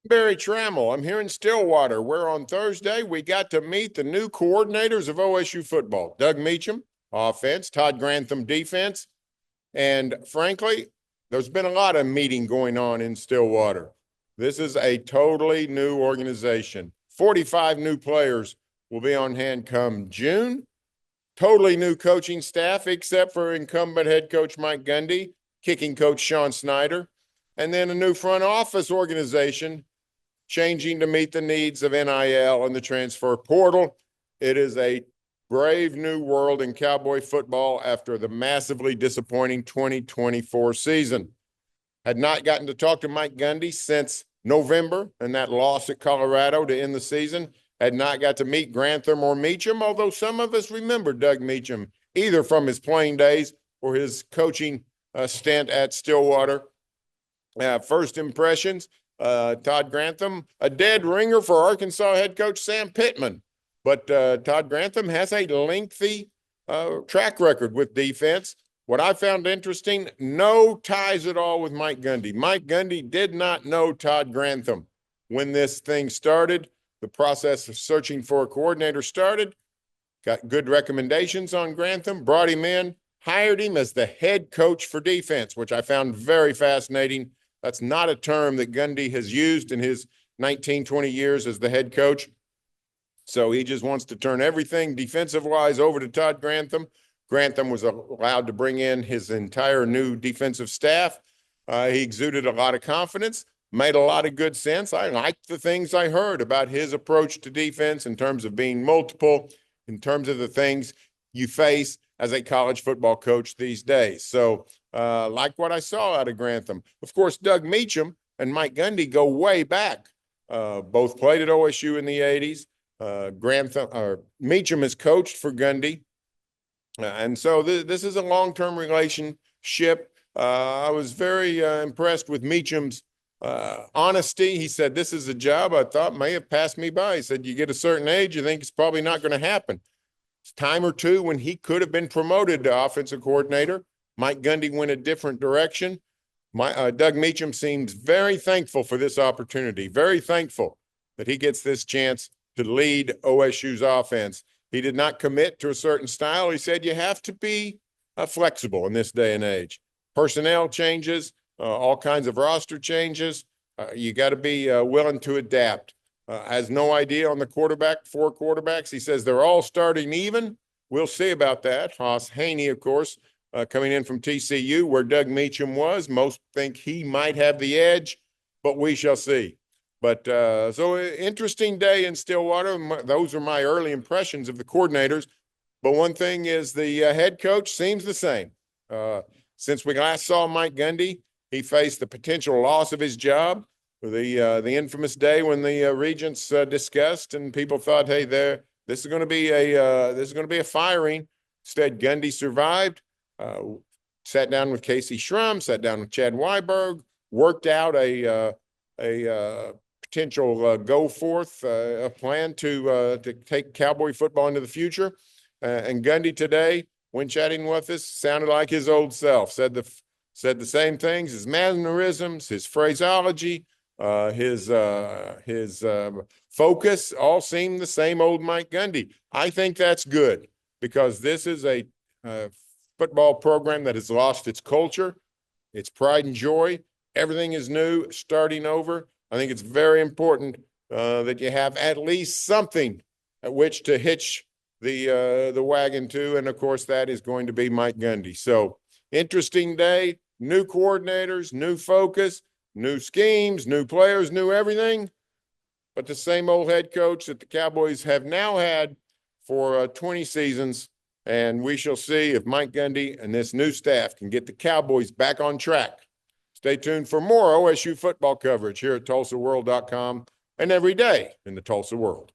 Berry Tramel. I'm here in Stillwater, where on Thursday we got to meet the new coordinators of OSU football. Doug Meacham, offense, Todd Grantham, defense. And frankly, there's been a lot of meeting going on in Stillwater. This is a totally new organization. 45 new players will be on hand come June. Totally new coaching staff, except for incumbent head coach Mike Gundy, kicking coach Sean Snyder, and then a new front office organization changing to meet the needs of NIL and the transfer portal. It is a brave new world in Cowboy football after the massively disappointing 2024 season. Had not gotten to talk to Mike Gundy since November and that loss at Colorado to end the season. Had not got to meet Grantham or Meacham, although some of us remember Doug Meacham, either from his playing days or his coaching stint at Stillwater. First impressions, Todd Grantham, a dead ringer for Arkansas head coach Sam Pittman. But Todd Grantham has a lengthy track record with defense. What I found interesting, no ties at all with Mike Gundy. Mike Gundy did not know Todd Grantham when this thing started. The process of searching for a coordinator started, got good recommendations on Grantham, brought him in, hired him as the head coach for defense, which I found very fascinating. That's not a term that Gundy has used in his 19, 20 years as the head coach. So he just wants to turn everything defensive-wise over to Todd Grantham. Grantham was allowed to bring in his entire new defensive staff. He exuded a lot of confidence, made a lot of good sense. I liked the things I heard about his approach to defense in terms of being multiple, in terms of the things you face as a college football coach these days. So like what I saw out of Grantham. Of course, Doug Meacham and Mike Gundy go way back. Both played at OSU in the 80s. Meacham has coached for Gundy. And so this is a long-term relationship. I was very impressed with Meacham's honesty. He said, this is a job I thought may have passed me by. He said, you get a certain age, you think it's probably not going to happen. It's time or two when he could have been promoted to offensive coordinator. Mike Gundy went a different direction. Doug Meacham seems very thankful for this opportunity, very thankful that he gets this chance to lead OSU's offense. He did not commit to a certain style. He said you have to be flexible in this day and age. Personnel changes, all kinds of roster changes. You got to be willing to adapt. Has no idea on the quarterback, 4 quarterbacks. He says they're all starting even. We'll see about that. Haas Haney, of course, coming in from TCU, where Doug Meacham was. Most think he might have the edge, but we shall see. But so interesting day in Stillwater. Those are my early impressions of the coordinators. But one thing is the head coach seems the same. Since we last saw Mike Gundy, he faced the potential loss of his job. The infamous day when the regents discussed and people thought, hey, this is going to be a firing. Instead, Gundy survived. Sat down with Casey Schrum, sat down with Chad Weiberg, worked out a potential go forth, a plan to take Cowboy football into the future. And Gundy today, when chatting with us, sounded like his old self. Said the same things. His mannerisms, his phraseology, his focus all seem the same old Mike Gundy. I think that's good because this is a football program that has lost its culture, its pride and joy. Everything is new, starting over. I think it's very important that you have at least something at which to hitch the wagon to, and of course that is going to be Mike Gundy. So interesting day, new coordinators, new focus, new schemes, new players, new everything, but the same old head coach that the Cowboys have now had for 20 seasons, and we shall see if Mike Gundy and this new staff can get the Cowboys back on track. Stay tuned for more OSU football coverage here at TulsaWorld.com and every day in the Tulsa World.